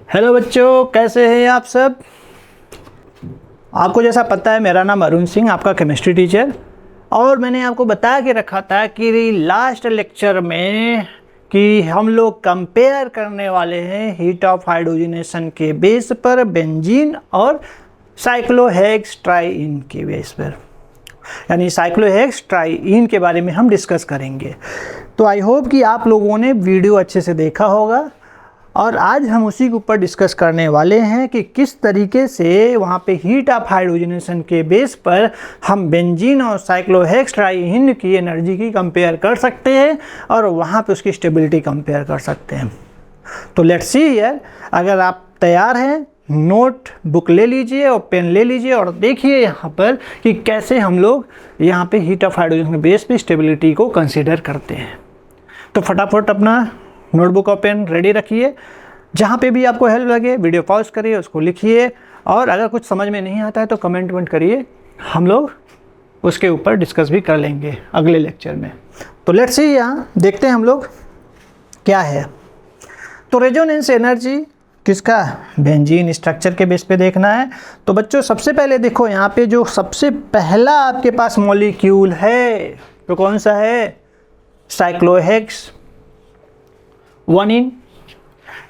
Hello बच्चों, कैसे हैं आप सब। आपको जैसा पता है मेरा नाम अरुण सिंह, आपका केमिस्ट्री टीचर। और मैंने आपको बता के रखा था कि लास्ट लेक्चर में कि हम लोग कंपेयर करने वाले हैं हीट ऑफ हाइड्रोजनेशन के बेस पर बेंजीन और साइक्लोहेक्स ट्राईइन के बेस पर, यानी साइक्लोहेक्स ट्राईइन के बारे में हम डिस्कस करेंगे। तो आई होप कि आप लोगों ने वीडियो अच्छे से देखा होगा और आज हम उसी के ऊपर डिस्कस करने वाले हैं कि किस तरीके से वहाँ पे हीट ऑफ हाइड्रोजनेशन के बेस पर हम बेंजीन और साइक्लोहेक्स ट्राईइन की एनर्जी की कंपेयर कर सकते हैं और वहाँ पे उसकी स्टेबिलिटी कंपेयर कर सकते हैं। तो लेट्स सी हियर, अगर आप तैयार हैं नोट बुक ले लीजिए और पेन ले लीजिए और देखिए यहाँ पर कि कैसे हम लोग यहाँ पे हीट ऑफ हाइड्रोजन के बेस पे स्टेबिलिटी को कंसीडर करते हैं। तो फटाफट अपना नोटबुक और पेन रेडी रखिए। जहाँ पे भी आपको हेल्प लगे वीडियो पॉज करिए, उसको लिखिए और अगर कुछ समझ में नहीं आता है तो कमेंट करिए, हम लोग उसके ऊपर डिस्कस भी कर लेंगे अगले लेक्चर में। तो लेट्स सी, यहाँ देखते हैं हम लोग क्या है। तो रेजोनेंस एनर्जी किसका, बेंजीन स्ट्रक्चर के बेस पे देखना है। तो बच्चों सबसे पहले देखो यहाँ पे जो सबसे पहला आपके पास मॉलिक्यूल है तो कौन सा है, साइक्लोहेक्स 1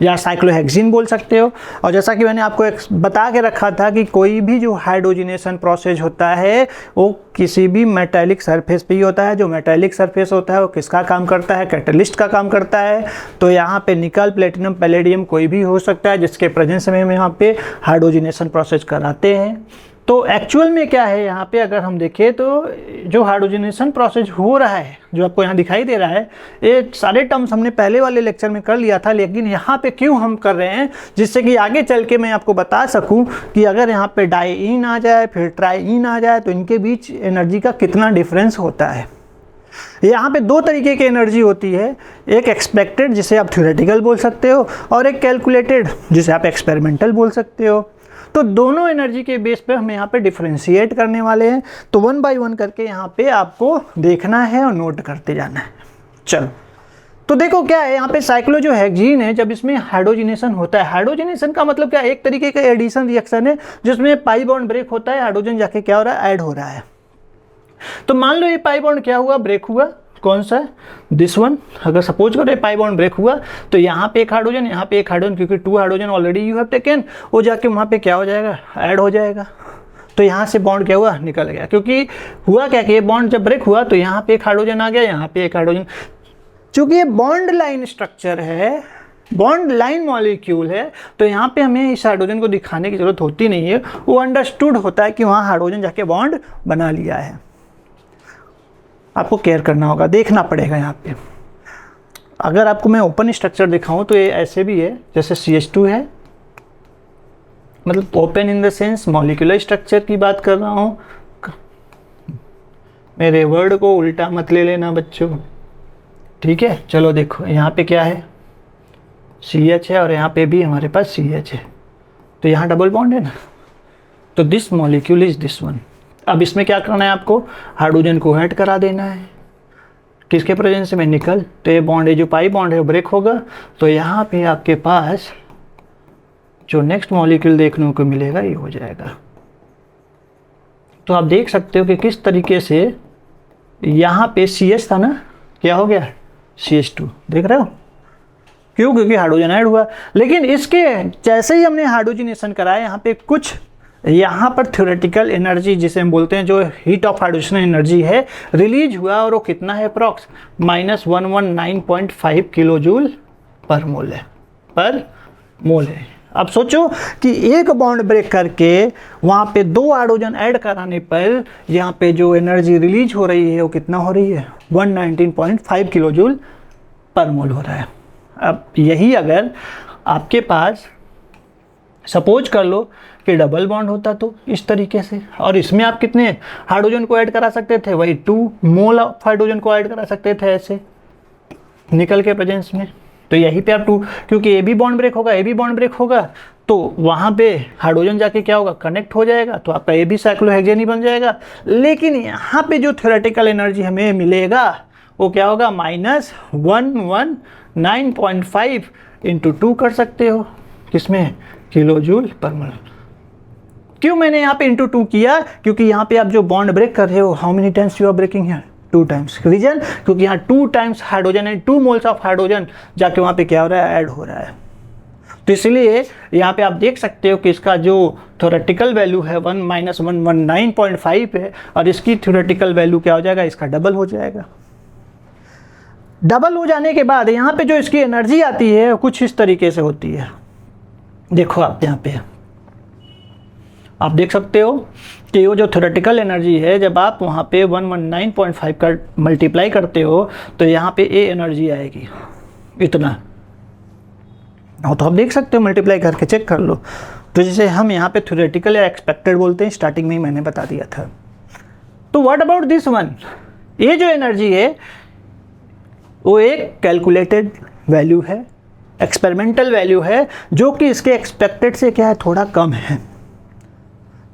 या साइक्लोहेक्सिन बोल सकते हो। और जैसा कि मैंने आपको बता के रखा था कि कोई भी जो हाइड्रोजनेशन प्रोसेस होता है वो किसी भी मेटालिक सरफेस पे ही होता है। जो मेटालिक सरफेस होता है वो किसका काम करता है, कैटलिस्ट का काम करता है। तो यहाँ पे निकल, प्लेटिनम, पैलेडियम कोई भी हो सकता है जिसके प्रेजेंस में हम यहाँ पे हाइड्रोजनेशन प्रोसेस कराते हैं। तो एक्चुअल में क्या है यहाँ पे अगर हम देखें तो जो हाइड्रोजनेशन प्रोसेस हो रहा है जो आपको यहाँ दिखाई दे रहा है, ये सारे टर्म्स हमने पहले वाले लेक्चर में कर लिया था, लेकिन यहाँ पे क्यों हम कर रहे हैं, जिससे कि आगे चल के मैं आपको बता सकूँ कि अगर यहाँ पे डाईइन आ जाए फिर ट्राईइन आ जाए तो इनके बीच एनर्जी का कितना डिफरेंस होता है। यहाँ पे दो तरीके की एनर्जी होती है, एक एक्सपेक्टेड जिसे आप थ्योरेटिकल बोल सकते हो और एक कैलकुलेटेड जिसे आप एक्सपेरिमेंटल बोल सकते हो। तो दोनों एनर्जी के बेस पे हम यहाँ पे डिफरेंशिएट करने वाले हैं। तो 1 बाय 1 करके यहाँ पे आपको देखना है और नोट करते जाना है। चलो तो देखो क्या है यहाँ पे, साइक्लो जो हेक्सीन है जब इसमें हाइड्रोजनेशन होता है, हाइड्रोजनेशन का मतलब क्या, एक तरीके का एडिशन रिएक्शन है जिसमें पाई बॉन्ड ब्रेक होता है, हाइड्रोजन जाके क्या हो रहा है, ऐड हो रहा है। तो मान लो ये पाई बॉन्ड क्या हुआ, ब्रेक हुआ, कौन सा, दिस वन। अगर सपोज करो पाई बॉन्ड ब्रेक हुआ तो यहाँ पे एक हाइड्रोजन, यहाँ पे एक हाइड्रोजन, क्योंकि 2 hydrogen already you have taken, वो जाके वहाँ पे क्या हो जाएगा, ऐड हो जाएगा। तो यहाँ से बॉन्ड क्या हुआ, निकल गया। क्योंकि हुआ क्या कि ये बॉन्ड जब ब्रेक हुआ तो यहाँ पे एक हाइड्रोजन आ गया, यहाँ पे एक हाइड्रोजन। चूँकि ये बॉन्ड लाइन स्ट्रक्चर है, बॉन्ड लाइन मॉलिक्यूल है, तो यहाँ पे हमें इस हाइड्रोजन को दिखाने की जरूरत होती नहीं है, वो अंडरस्टूड होता है कि वहाँ हाइड्रोजन जाके बॉन्ड बना लिया है। आपको केयर करना होगा, देखना पड़ेगा यहाँ पे। अगर आपको मैं ओपन स्ट्रक्चर दिखाऊं तो ये ऐसे भी है जैसे CH2 है, मतलब open in the sense molecular structure की बात कर रहा हूँ। मेरे वर्ड को उल्टा मत ले लेना बच्चों, ठीक है। चलो देखो यहाँ पे क्या है, CH है और यहाँ पे भी हमारे पास CH है, तो यहाँ डबल बॉन्ड है ना, तो this molecule is this one. अब इसमें क्या करना है आपको, हाइड्रोजन को ऐड करा देना है, किसके प्रेजेंस में, निकल। तो ये बॉन्ड है, जो पाई बॉन्ड है वो ब्रेक होगा, तो यहाँ पे आपके पास जो नेक्स्ट मॉलिक्यूल देखने को मिलेगा ये हो जाएगा। तो आप देख सकते हो कि किस तरीके से यहाँ पे CH था ना, क्या हो गया, CH2, देख रहे हो क्यों, क्योंकि हाइड्रोजन ऐड हुआ। लेकिन इसके जैसे ही हमने हाइड्रोजनेशन कराया यहाँ पे कुछ यहाँ पर थ्योरेटिकल एनर्जी जिसे हम बोलते हैं, जो हीट ऑफ हाइड्रोजन एनर्जी है, रिलीज हुआ और वो कितना है, अप्रॉक्स -119.5 किलो जूल पर मोल है। अब सोचो कि एक बॉन्ड ब्रेक करके वहाँ पे 2 हाइड्रोजन ऐड कराने पर यहाँ पे जो एनर्जी रिलीज हो रही है वो कितना हो रही है, 119.5 किलो जूल पर मोल हो रहा है। अब यही अगर आपके पास सपोज कर लो कि डबल बॉन्ड होता तो इस तरीके से, और इसमें आप कितने हाइड्रोजन को ऐड करा सकते थे, वही 2 मोल ऑफ हाइड्रोजन को ऐड करा सकते थे ऐसे निकल के प्रेजेंस में। तो यहीं पे आप 2, क्योंकि ए भी बॉन्ड ब्रेक होगा, ए भी बॉन्ड ब्रेक होगा, तो वहाँ पे हाइड्रोजन जाके क्या होगा, कनेक्ट हो जाएगा, तो आपका ए भी साइक्लोहेक्सेन ही बन जाएगा। लेकिन यहाँ पे जो थ्योरेटिकल एनर्जी हमें मिलेगा वो क्या होगा, -119.5 × 2 कर सकते हो, किसमें, किलो जूल पर मोल। क्यों मैंने यहाँ पे इंटू 2 किया, क्योंकि यहाँ पे आप जो बॉन्ड ब्रेक कर रहे हो, how many times you are breaking है, 2 टाइम्स। रीजन, क्योंकि यहाँ 2 टाइम्स हाइड्रोजन है, 2 मोल्स ऑफ हाइड्रोजन जाके वहाँ पे क्या हो रहा है, ऐड हो रहा है। तो इसलिए यहाँ पे आप देख सकते हो कि इसका जो थ्योरेटिकल वैल्यू है 1 - 119.5 है, और इसकी थ्योरेटिकल वैल्यू क्या हो जाएगा, इसका डबल हो जाएगा। डबल हो जाने के बाद यहाँ पे जो इसकी एनर्जी आती है कुछ इस तरीके से होती है। देखो आप यहाँ पे आप देख सकते हो कि वो जो थ्योरेटिकल एनर्जी है, जब आप वहाँ पे 119.5 का मल्टीप्लाई करते हो तो यहाँ पे ए एनर्जी आएगी इतना। तो आप देख सकते हो, मल्टीप्लाई करके चेक कर लो। तो जैसे हम यहाँ पे थ्योरेटिकल या एक्सपेक्टेड बोलते हैं, स्टार्टिंग में ही मैंने बता दिया था। तो व्हाट अबाउट दिस वन, ये जो एनर्जी है वो एक कैलकुलेटेड वैल्यू है, एक्सपेरिमेंटल वैल्यू है, जो कि इसके एक्सपेक्टेड से क्या है, थोड़ा कम है।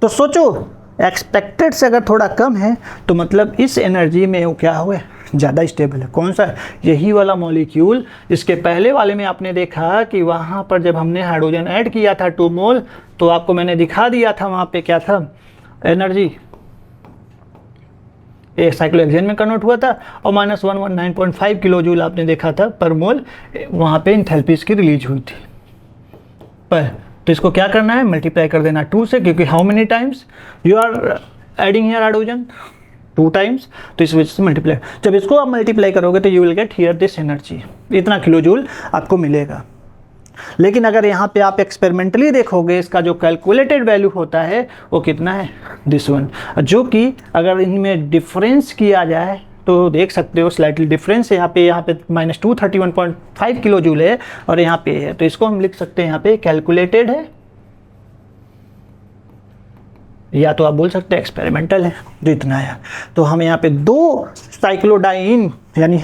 तो सोचो, एक्सपेक्टेड से अगर थोड़ा कम है तो मतलब इस एनर्जी में वो क्या हुआ, ज़्यादा स्टेबल है। कौन सा, यही वाला मॉलिक्यूल। इसके पहले वाले में आपने देखा कि वहाँ पर जब हमने हाइड्रोजन ऐड किया था 2 मोल, तो आपको मैंने दिखा दिया था वहाँ पे क्या था, एनर्जी ये साइक्लोहेक्सेन में कन्वर्ट हुआ था, और -119.5 किलो जूल आपने देखा था पर मोल, वहाँ पे एंथैल्पी इसकी रिलीज हुई थी। पर तो इसको क्या करना है, मल्टीप्लाई कर देना 2 से, क्योंकि how many times you are adding here hydrogen, 2 times. तो इस वजह से मल्टीप्लाई, जब इसको आप मल्टीप्लाई करोगे तो you will get here this energy, इतना किलो जूल आपको मिलेगा। लेकिन अगर यहाँ पे आप एक्सपेरिमेंटली देखोगे, इसका जो कैलकुलेटेड वैल्यू होता है वो कितना है, दिस वन। जो कि अगर इनमें डिफरेंस किया जाए तो देख सकते हो स्लाइटली डिफरेंस है। यहाँ पे -231.5 किलो जूल है और यहाँ पे है, तो इसको हम लिख सकते हैं यहाँ पे कैलकुलेटेड है, या तो आप बोल सकते हैं एक्सपेरिमेंटल है, जो इतना है। तो हम यहाँ पे 2 साइक्लोडाइन यानी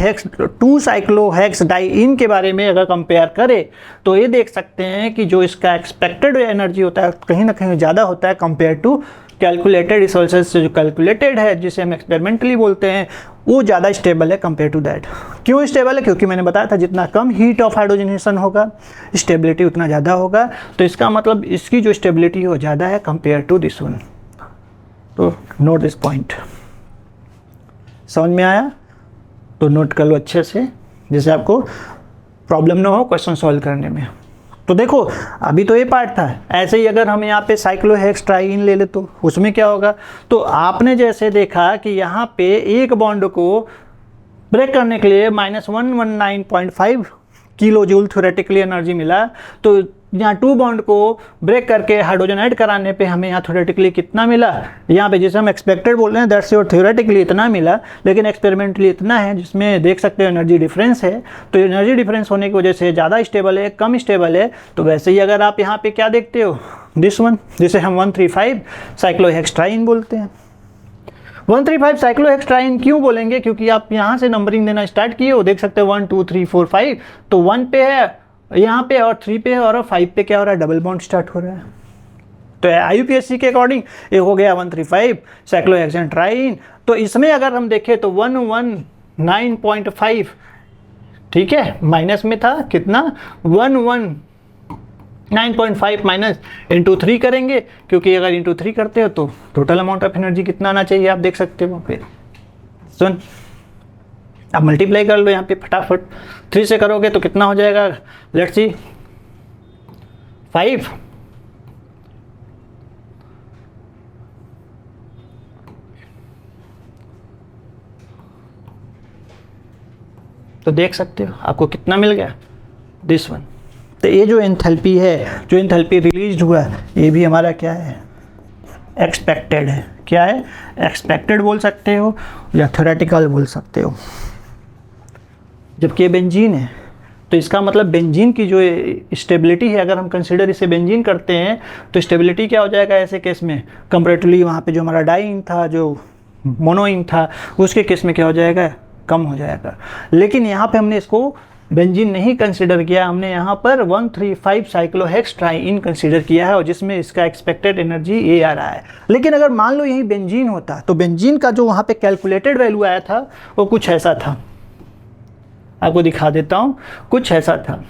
2 साइक्लोहेक्सडाइन के बारे में अगर कंपेयर करें तो ये देख सकते हैं कि जो इसका एक्सपेक्टेड एनर्जी होता है कहीं ना कहीं ज़्यादा होता है कंपेयर टू कैलकुलेटेड। इस वजह से जो कैलकुलेटेड है, जिसे हम एक्सपेरिमेंटली बोलते हैं, वो ज़्यादा स्टेबल है कंपेयर टू दैट। क्यों स्टेबल है, क्योंकि मैंने बताया था जितना कम हीट ऑफ हाइड्रोजनेशन होगा, स्टेबिलिटी उतना ज़्यादा होगा। तो इसका मतलब इसकी जो स्टेबिलिटी है वो ज़्यादा है कंपेयर टू दिस वन। तो नोट दिस पॉइंट, समझ में आया तो नोट कर लो अच्छे से, जिससे आपको प्रॉब्लम ना हो क्वेश्चन सॉल्व करने में। तो देखो अभी तो ये पार्ट था, ऐसे ही अगर हम यहाँ पे साइक्लोहेक्सट्राइन ले ले तो उसमें क्या होगा। तो आपने जैसे देखा कि यहाँ पे एक बॉन्ड को ब्रेक करने के लिए -119.5 किलो जूल थ्योरेटिकली एनर्जी मिला, तो यहाँ 2 बॉन्ड को ब्रेक करके हाइड्रोजन ऐड कराने पे हमें यहाँ थ्योरेटिकली कितना मिला, यहाँ पे जिसे हम एक्सपेक्टेड बोल रहे हैं दैट्स योर थ्योरेटिकली इतना मिला, लेकिन एक्सपेरिमेंटली इतना है, जिसमें देख सकते हो एनर्जी डिफरेंस है। तो एनर्जी डिफरेंस होने की वजह से ज़्यादा स्टेबल है, कम स्टेबल है। तो वैसे ही अगर आप यहाँ पे क्या देखते हो, दिस वन, जिसे हम 135 साइक्लोहेक्सट्राइन बोलते हैं। 135 साइक्लोहेक्सट्राइन क्यों बोलेंगे, क्योंकि आप यहाँ से नंबरिंग देना स्टार्ट किए हो, देख सकते हो 1 2 3 4 5, तो 1 पे है यहाँ पे और 3 पे है और 5 पे क्या हो रहा है, डबल बॉन्ड स्टार्ट हो रहा है। तो IUPAC के अकॉर्डिंग ये हो गया 135 साइक्लोहेक्सेट्राइन। तो इसमें अगर हम देखें तो 119.5, ठीक है, माइनस में था कितना, 119.5 माइनस इंटू 3 करेंगे, क्योंकि अगर इंटू 3 करते हो तो टोटल अमाउंट ऑफ एनर्जी कितना आना चाहिए, आप देख सकते हो। फिर सुन, अब मल्टीप्लाई कर लो यहाँ पे फटाफट, 3 से करोगे तो कितना हो जाएगा, लेट्स सी 5। तो देख सकते हो आपको कितना मिल गया, दिस वन। तो ये जो एंथैल्पी है, जो एंथैल्पी रिलीज हुआ, ये भी हमारा क्या है, एक्सपेक्टेड है। क्या है, एक्सपेक्टेड बोल सकते हो या थ्योरेटिकल बोल सकते हो। जबकि ये बेंजीन है, तो इसका मतलब बेंजीन की जो स्टेबिलिटी है, अगर हम कंसीडर इसे बेंजीन करते हैं तो स्टेबिलिटी क्या हो जाएगा ऐसे केस में, कंपैरेटिवली वहाँ पे जो हमारा डाइइन था, जो मोनोइन था, उसके केस में क्या हो जाएगा, कम हो जाएगा। लेकिन यहाँ पे हमने इसको बेंजीन नहीं कंसीडर किया, हमने यहाँ पर 135 साइक्लोहेक्सट्राइन कंसीडर किया है, और जिसमें इसका एक्सपेक्टेड एनर्जी ये आ रहा है। लेकिन अगर मान लो यही बेंजीन होता तो बेंजीन का जो वहाँ पे कैलकुलेटेड वैल्यू आया था वो कुछ ऐसा था, आपको दिखा देता हूँ, कुछ ऐसा था।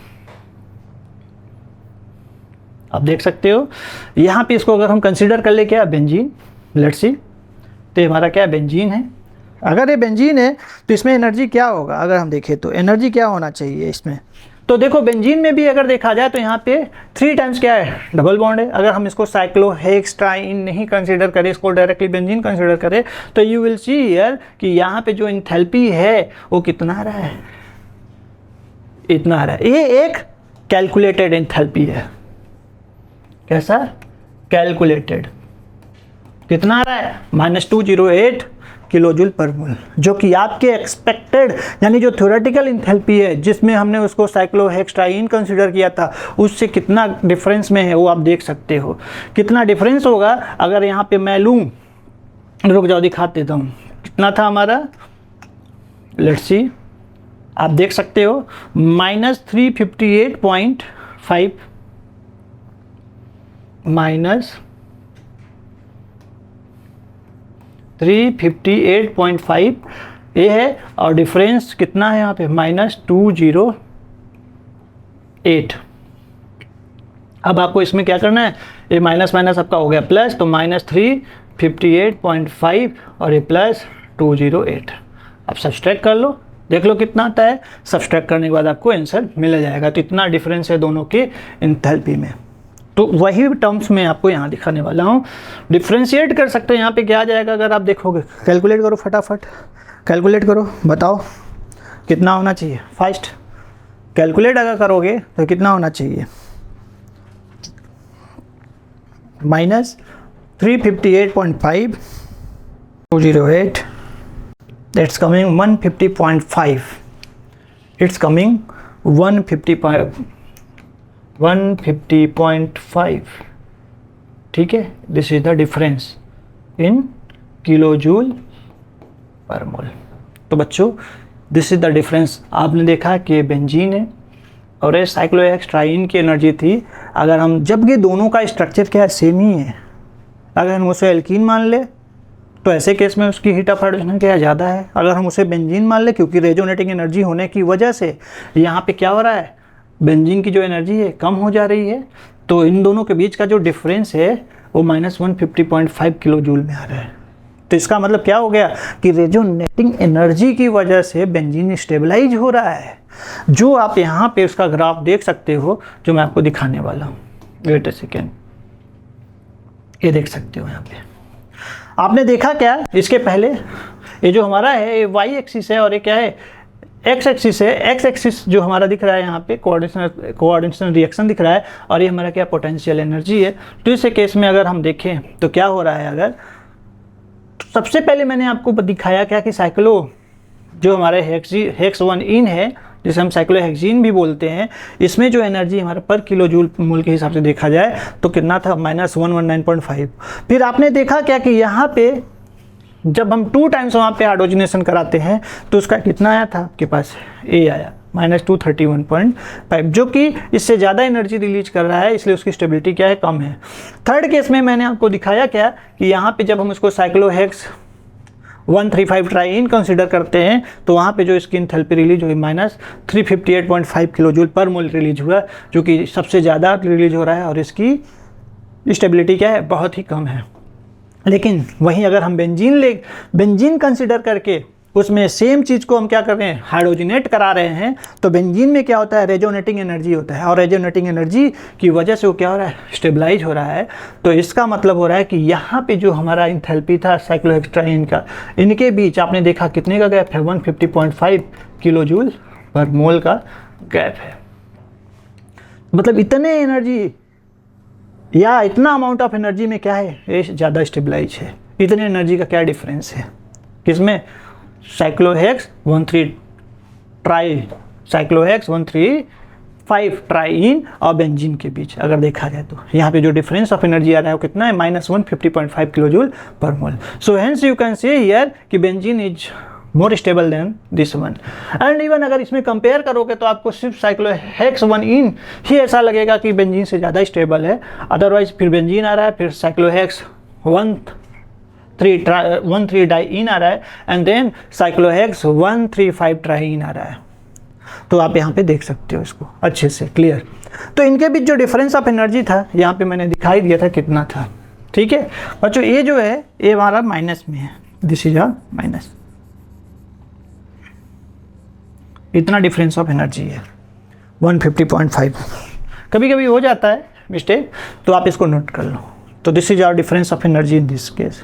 आप देख सकते हो यहाँ पे इसको अगर हम कंसिडर कर ले क्या बेंजीन, लेट्स सी, तो हमारा क्या बेंजीन है। अगर ये बेंजीन है तो इसमें एनर्जी क्या होगा, अगर हम देखें तो एनर्जी क्या होना चाहिए इसमें। तो देखो बेंजीन में भी अगर देखा जाए तो यहाँ पे 3 टाइम्स क्या है, डबल बॉन्ड है। अगर हम इसको साइक्लोहेक्सट्राइन नहीं कंसीडर करें, इसको डायरेक्टली बेंजीन कंसीडर करें, तो यू विल सी हियर कि यहाँ पे जो एंथैल्पी है वो कितना आ रहा है, इतना आ रहा है। ये एक कैलकुलेटेड एंथैल्पी है। कैसा, कैलकुलेटेड। कितना आ रहा है, -208 किलोजूल पर मोल, जो कि आपके एक्सपेक्टेड यानी जो थ्योरेटिकल एंथैल्पी है जिसमें हमने उसको साइक्लोहेक्सट्राइन कंसीडर किया था, उससे कितना डिफरेंस में है वो आप देख सकते हो। कितना डिफरेंस होगा अगर यहाँ पे मैं लूँ, रुक जाओ दिखा देता हूँ कितना था हमारा, लेट्स सी, आप देख सकते हो -358.5 -358.5 ये है, और डिफरेंस कितना है यहाँ पे -208। अब आपको इसमें क्या करना है, ये माइनस माइनस आपका हो गया प्लस, तो -358.5 और ये +208। अब सब्सट्रैक्ट कर लो, देख लो कितना आता है। सब्सट्रैक्ट करने के बाद आपको आंसर मिल जाएगा। तो इतना डिफरेंस है दोनों के एंथैल्पी में। तो वही टर्म्स में आपको यहाँ दिखाने वाला हूँ। डिफ्रेंशिएट कर सकते हैं यहाँ पे क्या आ जाएगा अगर आप देखोगे। कैलकुलेट करो फटाफट, कैलकुलेट करो, बताओ कितना होना चाहिए। फास्ट कैलकुलेट अगर करोगे तो कितना होना चाहिए, -358.5 208, that's coming 150.5, it's coming 150.5, ठीक है। This is the difference in kilojoule पर मोल। तो बच्चों दिस इज द डिफरेंस। आपने देखा कि बेंजीन है और ये साइक्लोहेक्सट्राइन की एनर्जी थी। अगर हम, जबकि दोनों का स्ट्रक्चर क्या है, सेम ही है, अगर हम उसे एल्कीन मान ले तो ऐसे केस में उसकी हीट ऑफ हाइड्रोजन क्या ज़्यादा है। अगर हम उसे बेंजीन मान ले, क्योंकि रेजोनेटिंग एनर्जी होने की वजह से यहाँ पे क्या हो रहा है, बेंजीन की जो एनर्जी है कम हो जा रही है। तो इन दोनों के बीच का जो डिफरेंस है वो -150.5 किलो जूल में आ रहा है। तो इसका मतलब क्या हो गया कि रेजोनेटिंग एनर्जी की वजह से बेंजीन स्टेबलाइज हो रहा है, जो आप यहाँ पे उसका ग्राफ देख सकते हो, जो मैं आपको दिखाने वाला हूँ। वेट अ सेकेंड, ये देख सकते हो यहाँ पे। आपने देखा क्या इसके पहले, ये जो हमारा है ये वाई एक्सिस है और ये क्या है, एक्स एक्सिस है। एक्स एक्सिस जो हमारा दिख रहा है यहाँ पे कोऑर्डिनेशन रिएक्शन दिख रहा है, और ये हमारा क्या पोटेंशियल एनर्जी है। तो इस केस में अगर हम देखें तो क्या हो रहा है, अगर सबसे पहले मैंने आपको दिखाया क्या कि साइक्लो जो हमारे हेक्स 1 इन है, जिसे हम साइक्लोहेक्सीन भी बोलते हैं, इसमें जो एनर्जी हमारे पर किलो जूल मोल के हिसाब से देखा जाए तो कितना था, -119.5। फिर आपने देखा क्या कि यहाँ पे जब हम 2 टाइम्स वहाँ पे हाइड्रोजनेशन कराते हैं तो उसका कितना आया था आपके पास, ए आया -231.5, जो कि इससे ज़्यादा एनर्जी रिलीज कर रहा है, इसलिए उसकी स्टेबिलिटी क्या है, कम है। थर्ड केस में मैंने आपको दिखाया क्या कि यहाँ पे जब हम इसको साइक्लोहेक्स 135 ट्राइन कंसिडर करते हैं तो वहाँ पे जो इसकी एंथैल्पी रिलीज हुई -358.5 किलो जूल पर मोल रिलीज हुआ, जो कि सबसे ज़्यादा रिलीज हो रहा है, और इसकी स्टेबिलिटी क्या है, बहुत ही कम है। लेकिन वहीं अगर हम बेंजीन कंसिडर करके उसमें सेम चीज़ को हम क्या कर रहे हैं, हाइड्रोजनेट करा रहे हैं, तो बेंजीन में क्या होता है, रेजोनेटिंग एनर्जी होता है, और रेजोनेटिंग एनर्जी की वजह से वो क्या हो रहा है, स्टेबलाइज हो रहा है। तो इसका मतलब हो रहा है कि यहाँ पे जो हमारा एंथैल्पी था साइक्लोहेक्सट्राइन का, इनके बीच आपने देखा कितने का गैप है, 150.5 किलो जूल पर मोल का गैप है। मतलब इतने एनर्जी या इतना अमाउंट ऑफ एनर्जी में क्या है, ये ज़्यादा स्टेबलाइज है। इतने एनर्जी का क्या डिफरेंस है किसमें, साइक्लोहेक्स 135 ट्राइन और बेंजीन के बीच अगर देखा जाए तो यहाँ पे जो डिफरेंस ऑफ एनर्जी आ रहा है वो कितना है, -150.5 kilo joule per mole. So hence you can say here कि benzene is more stable than this one. And even अगर इसमें कंपेयर करोगे तो आपको सिर्फ साइक्लोहेक्स 1 इन ही ऐसा लगेगा कि बेंजीन से ज़्यादा स्टेबल है। अदरवाइज फिर बेंजीन आ रहा है, फिर साइक्लोहेक्स 1,3 डाई इन आ रहा है, and then cyclohexa 135 triene आ रहा है। तो आप यहाँ पे देख सकते हो इसको अच्छे से क्लियर। तो इनके बीच जो डिफरेंस ऑफ एनर्जी था यहाँ पे मैंने दिखाई दिया था कितना था, ठीक है बच्चों। ये जो है ये हमारा माइनस में है, दिस इज अ माइनस, इतना डिफरेंस ऑफ एनर्जी है 150.5। कभी कभी हो जाता है मिस्टेक, तो आप इसको नोट कर लो। तो this is our difference of energy in this case.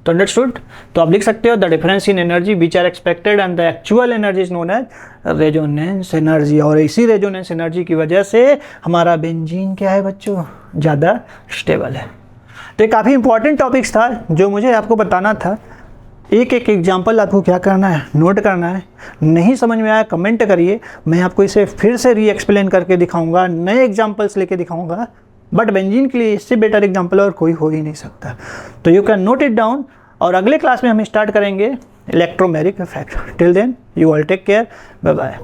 तो अंडरस्टूड। तो आप लिख सकते हो the difference in energy which are expected and the actual energy is known as resonance energy. और इसी रेजोनेंस एनर्जी की वजह से हमारा बेंजीन क्या है बच्चों, ज़्यादा स्टेबल है। तो ये काफ़ी इंपॉर्टेंट टॉपिक्स था जो मुझे आपको बताना था। एक एक एग्जाम्पल आपको क्या करना है, नोट करना है। नहीं समझ में आया कमेंट करिए, मैं आपको इसे फिर से री एक्सप्लेन करके दिखाऊंगा, नए एग्जाम्पल्स लेके दिखाऊंगा। बट बेंजीन के लिए इससे बेटर एग्जाम्पल और कोई हो ही नहीं सकता। तो you can note it down. और अगले क्लास में हम स्टार्ट करेंगे electromeric effect. Till then you all take care, bye bye.